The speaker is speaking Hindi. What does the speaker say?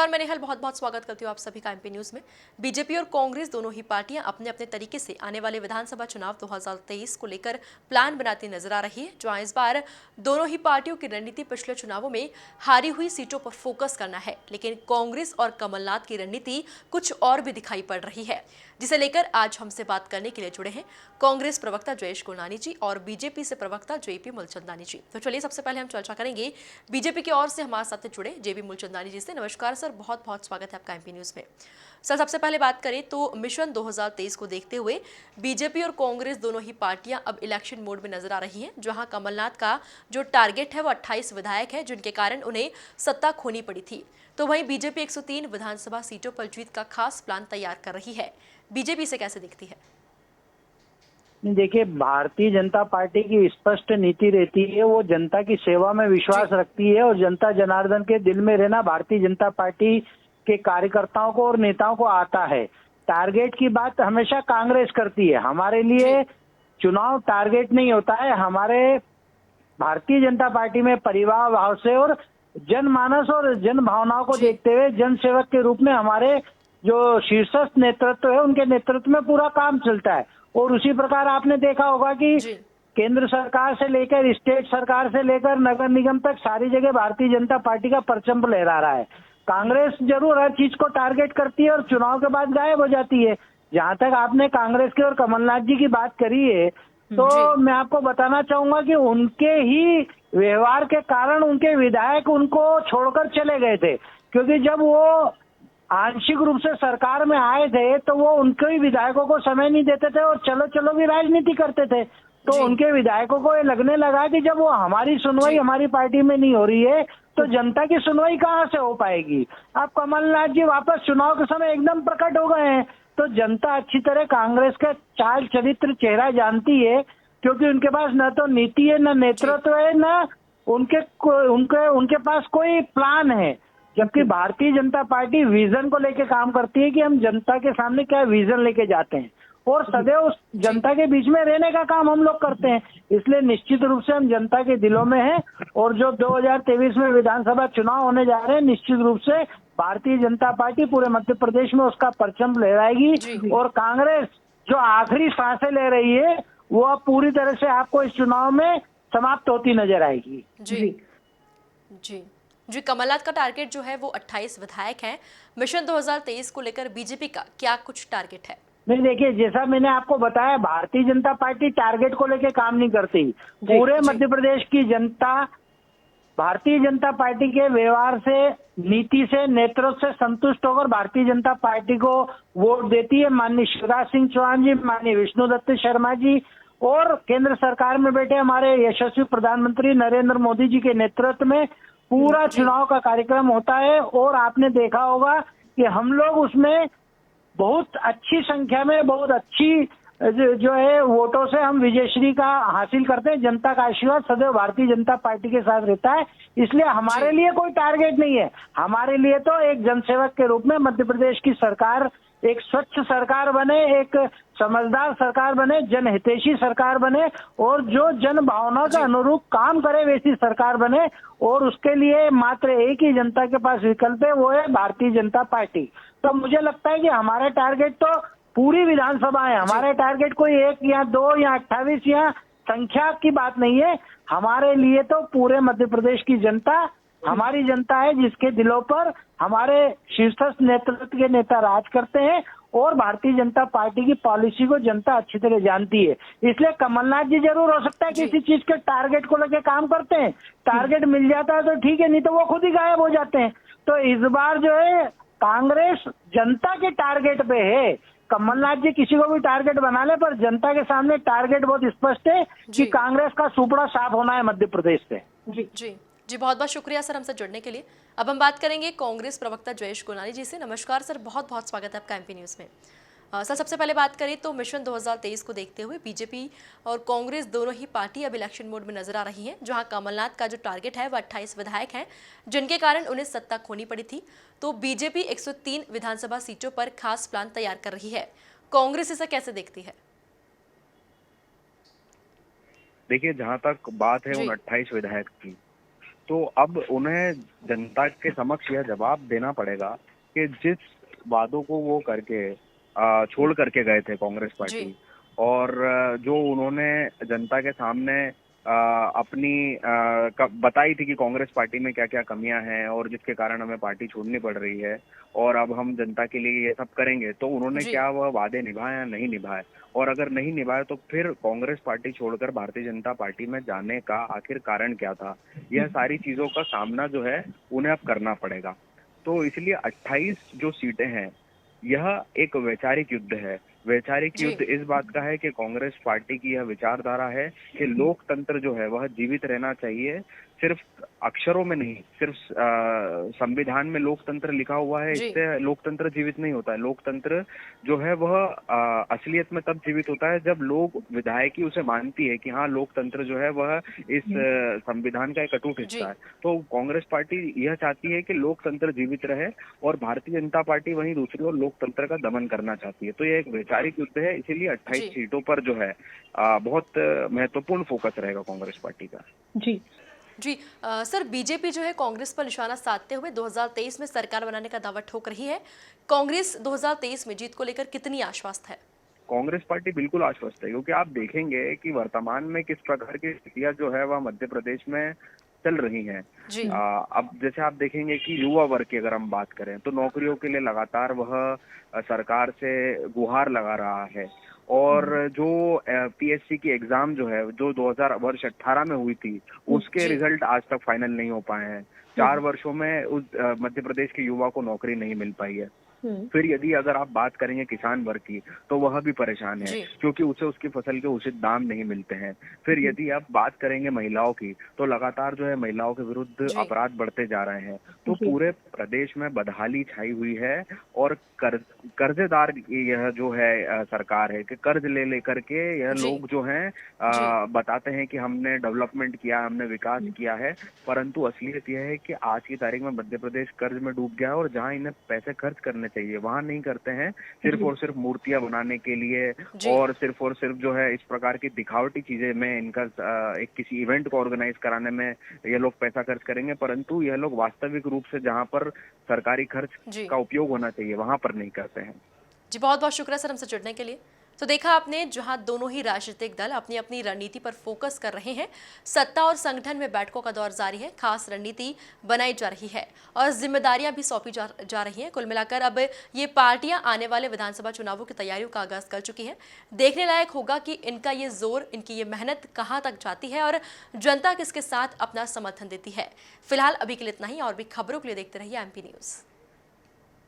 नमस्कार, मैं नेहल बहुत बहुत स्वागत करती हूँ आप सभी का एमपी न्यूज में। बीजेपी और कांग्रेस दोनों ही पार्टियां अपने अपने तरीके से आने वाले विधानसभा चुनाव 2023 को लेकर प्लान बनाती नजर आ रही है, जहां इस बार दोनों ही पार्टियों की रणनीति पिछले चुनावों में हारी हुई सीटों पर फोकस करना है, लेकिन कांग्रेस और कमलनाथ की रणनीति कुछ और भी दिखाई पड़ रही है, जिसे लेकर आज हमसे बात करने के लिए जुड़े हैं कांग्रेस प्रवक्ता जयेश गुरनानी जी और बीजेपी से प्रवक्ता जेपी मूलचंदानी जी। तो चलिए सबसे पहले हम चर्चा करेंगे बीजेपी की ओर से हमारे साथ जुड़े जेपी मूलचंदानी जी से। नमस्कार सर, बहुत बहुत स्वागत है आपका एमपी न्यूज में। सर, सबसे पहले बात करें तो मिशन 2023 को देखते हुए बीजेपी और कांग्रेस दोनों ही पार्टियां अब इलेक्शन मोड में नजर आ रही हैं, जहां कमलनाथ का जो टारगेट है वो 28 विधायक है, जिनके कारण उन्हें सत्ता खोनी पड़ी थी। तो वहीं बीजेपी 103 विधानसभा सीटों पर जीत का खास प्लान तैयार कर रही है। बीजेपी से कैसे दिखती है? देखिए, भारतीय जनता पार्टी की स्पष्ट नीति रहती है, वो जनता की सेवा में विश्वास रखती है और जनता जनार्दन के दिल में रहना भारतीय जनता पार्टी के कार्यकर्ताओं को और नेताओं को आता है। टारगेट की बात हमेशा कांग्रेस करती है। हमारे लिए चुनाव टारगेट नहीं होता है। हमारे भारतीय जनता पार्टी में परिवार भाव से और जनमानस और जन भावनाओं को देखते हुए जन सेवक के रूप में हमारे जो शीर्षस्थ नेतृत्व है उनके नेतृत्व में पूरा काम चलता है। और उसी प्रकार आपने देखा होगा कि केंद्र सरकार से लेकर स्टेट सरकार से लेकर नगर निगम तक सारी जगह भारतीय जनता पार्टी का परचम लहरा रहा है। कांग्रेस जरूर हर चीज को टारगेट करती है और चुनाव के बाद गायब हो जाती है। जहां तक आपने कांग्रेस के और कमलनाथ जी की बात करी है, तो मैं आपको बताना चाहूंगा कि उनके ही व्यवहार के कारण उनके विधायक उनको छोड़कर चले गए थे, क्योंकि जब वो आंशिक रूप से सरकार में आए थे तो वो उनके ही विधायकों को समय नहीं देते थे और चलो चलो भी राजनीति करते थे। तो उनके विधायकों को ये लगने लगा कि जब वो हमारी सुनवाई हमारी पार्टी में नहीं हो रही है तो जनता की सुनवाई कहाँ से हो पाएगी। अब कमलनाथ जी वापस चुनाव के समय एकदम प्रकट हो गए हैं, तो जनता अच्छी तरह कांग्रेस का चाल चरित्र चेहरा जानती है, क्योंकि उनके पास न तो नीति है, न नेतृत्व है, न उनके पास कोई प्लान है। जबकि भारतीय जनता पार्टी विजन को लेकर काम करती है कि हम जनता के सामने क्या विजन लेके जाते हैं और सदैव उस जनता के बीच में रहने का काम हम लोग करते हैं। इसलिए निश्चित रूप से हम जनता के दिलों में हैं और जो 2023 में विधानसभा चुनाव होने जा रहे हैं, निश्चित रूप से भारतीय जनता पार्टी पूरे मध्य प्रदेश में उसका परचम लहराएगी और कांग्रेस जो आखिरी सांसें ले रही है वो अब पूरी तरह से आपको इस चुनाव में समाप्त होती नजर आएगी। जी, कमलनाथ का टारगेट जो है वो 28 विधायक हैं। मिशन 2023 को लेकर बीजेपी का क्या कुछ टारगेट है? नहीं, देखिए, जैसा मैंने आपको बताया, भारतीय जनता पार्टी टारगेट को लेकर काम नहीं करती। पूरे मध्य प्रदेश की जनता भारतीय जनता पार्टी के व्यवहार से, नीति से, नेतृत्व से संतुष्ट होकर भारतीय जनता पार्टी को वोट देती है। माननीय शिवराज सिंह चौहान जी, माननीय विष्णुदत्त शर्मा जी और केंद्र सरकार में बैठे हमारे यशस्वी प्रधानमंत्री नरेंद्र मोदी जी के नेतृत्व में पूरा चुनाव का कार्यक्रम होता है। और आपने देखा होगा कि हम लोग उसमें बहुत अच्छी संख्या में, बहुत अच्छी जो है वोटों से हम विजयश्री का हासिल करते हैं। जनता का आशीर्वाद सदैव भारतीय जनता पार्टी के साथ रहता है, इसलिए हमारे लिए कोई टारगेट नहीं है। हमारे लिए तो एक जनसेवक के रूप में मध्य प्रदेश की सरकार एक स्वच्छ सरकार बने, एक समझदार सरकार बने, जनहितैषी सरकार बने और जो जन भावनाओं के अनुरूप काम करे वैसी सरकार बने। और उसके लिए मात्र एक ही जनता के पास विकल्प है, वो है भारतीय जनता पार्टी। तो मुझे लगता है कि हमारा टारगेट तो पूरी विधानसभा है। हमारा टारगेट कोई 1 या 2 या 28 या संख्या की बात नहीं है। हमारे लिए तो पूरे मध्य प्रदेश की जनता हमारी जनता है, जिसके दिलों पर हमारे शीर्षस्थ नेतृत्व के नेता राज करते हैं और भारतीय जनता पार्टी की पॉलिसी को जनता अच्छी तरह जानती है। इसलिए कमलनाथ जी जरूर हो सकता है किसी चीज के टारगेट को लेकर काम करते हैं, टारगेट मिल जाता है तो ठीक है, नहीं तो वो खुद ही गायब हो जाते हैं। तो इस बार जो है कांग्रेस जनता के टारगेट पे है। कमलनाथ जी किसी को भी टारगेट बना ले, पर जनता के सामने टारगेट बहुत स्पष्ट है कि कांग्रेस का सुपड़ा साफ होना है मध्य प्रदेश से। जी, बहुत बहुत शुक्रिया सर हमसे जुड़ने के लिए। अब हम बात करेंगे कांग्रेस प्रवक्ता जयेश गुरनानी जी से। नमस्कार सर, बहुत बहुत स्वागत है आपका एमपी न्यूज में। सर, सबसे पहले बात करें तो मिशन 2023 को देखते हुए बीजेपी और कांग्रेस दोनों ही पार्टी अब इलेक्शन मोड में नजर आ रही हैं, जहां कमलनाथ का जो टारगेट है वह 28 विधायक हैं, जिनके कारण उन्हें सत्ता खोनी पड़ी थी। तो बीजेपी 103 विधानसभा सीटों पर खास प्लान तैयार कर रही है। कांग्रेस इसे कैसे देखती है? देखिए, जहां तक बात है उन 28 विधायक की, तो अब उन्हें जनता के समक्ष यह जवाब देना पड़ेगा कि जिस वादों को वो करके छोड़ करके गए थे कांग्रेस जी। पार्टी, और जो उन्होंने जनता के सामने अपनी बताई थी कि कांग्रेस पार्टी में क्या क्या कमियां हैं और जिसके कारण हमें पार्टी छोड़नी पड़ रही है और अब हम जनता के लिए ये सब करेंगे, तो उन्होंने जी। क्या वह वादे निभाए या नहीं निभाए, और अगर नहीं निभाए तो फिर कांग्रेस पार्टी छोड़कर भारतीय जनता पार्टी में जाने का आखिर कारण क्या था। यह सारी चीजों का सामना जो है उन्हें अब करना पड़ेगा। तो इसलिए 28 जो सीटें हैं, यह एक वैचारिक युद्ध है। वैचारिक जी। युद्ध इस बात का है कि कांग्रेस पार्टी की यह विचारधारा है कि लोकतंत्र जो है वह जीवित रहना चाहिए, सिर्फ अक्षरों में नहीं, सिर्फ संविधान में लोकतंत्र लिखा हुआ है, जी। इससे लोकतंत्र जीवित नहीं होता है। लोकतंत्र जो है वह असलियत में तब जीवित होता है जब लोग, विधायकी उसे मानती है कि हाँ, लोकतंत्र जो है वह इस संविधान का एक अटूट हिस्सा जी। है। तो कांग्रेस पार्टी यह चाहती है कि लोकतंत्र जीवित रहे और भारतीय जनता पार्टी वहीं दूसरी ओर लोकतंत्र का दमन करना चाहती है। तो यह एक वैचारिक युद्ध है, इसीलिए 28 जी। सीटों पर जो है बहुत महत्वपूर्ण फोकस रहेगा कांग्रेस पार्टी का। जी। जी। सर, बीजेपी जो है कांग्रेस पर निशाना साधते हुए 2023 में सरकार बनाने का दावा ठोक रही है। कांग्रेस 2023 में जीत को लेकर कितनी आश्वस्त है? कांग्रेस पार्टी बिल्कुल आश्वस्त है, क्योंकि आप देखेंगे कि वर्तमान में किस प्रकार की स्थितियां जो है वह मध्य प्रदेश में चल रही हैं। जी। अब जैसे आप देखेंगे कि युवा वर्ग की अगर हम बात करें तो नौकरियों के लिए लगातार वह सरकार से गुहार लगा रहा है, और जो पीएससी की एग्जाम जो है जो 2018 में हुई थी, उसके जी। रिजल्ट आज तक फाइनल नहीं हो पाए हैं। 4 वर्षों में उस मध्य प्रदेश के युवा को नौकरी नहीं मिल पाई है। फिर यदि अगर आप बात करेंगे किसान वर्ग की, तो वह भी परेशान है, जी। क्योंकि उसे उसकी फसल के उचित दाम नहीं मिलते हैं। फिर यदि आप बात करेंगे महिलाओं की, तो लगातार जो है महिलाओं के विरुद्ध जी। अपराध बढ़ते जा रहे हैं। तो पूरे प्रदेश में बदहाली छाई हुई है, और कर्जेदार यह जो है सरकार है कि कर्ज ले लेकर के यह जी। लोग जो हैं जी। बताते हैं कि हमने डेवलपमेंट किया, हमने विकास किया है, परंतु असलियत यह है कि आज की तारीख में मध्य प्रदेश कर्ज में डूब गया है, और जहां इन्हें पैसे खर्च करने चाहिए वहां नहीं करते हैं, सिर्फ और सिर्फ मूर्तियां बनाने के लिए जी। और सिर्फ जो है इस प्रकार की दिखावटी चीजें में इनका एक किसी इवेंट को ऑर्गेनाइज कराने में ये लोग पैसा खर्च करेंगे, परंतु यह लोग वास्तविक रूप से जहां पर सरकारी खर्च जी। का उपयोग होना चाहिए वहां पर नहीं करते हैं। जी, बहुत बहुत शुक्रिया सर हमसे जुड़ने के लिए। तो देखा आपने, जहां दोनों ही राजनीतिक दल अपनी अपनी रणनीति पर फोकस कर रहे हैं, सत्ता और संगठन में बैठकों का दौर जारी है, खास रणनीति बनाई जा रही है और जिम्मेदारियां भी सौंपी जा रही हैं। कुल मिलाकर अब ये पार्टियां आने वाले विधानसभा चुनावों की तैयारियों का आगाज कर चुकी हैं। देखने लायक होगा कि इनका ये जोर, इनकी ये मेहनत कहां तक जाती है और जनता किसके साथ अपना समर्थन देती है। फिलहाल अभी के लिए इतना ही, और भी खबरों के लिए देखते रहिए एमपी न्यूज़।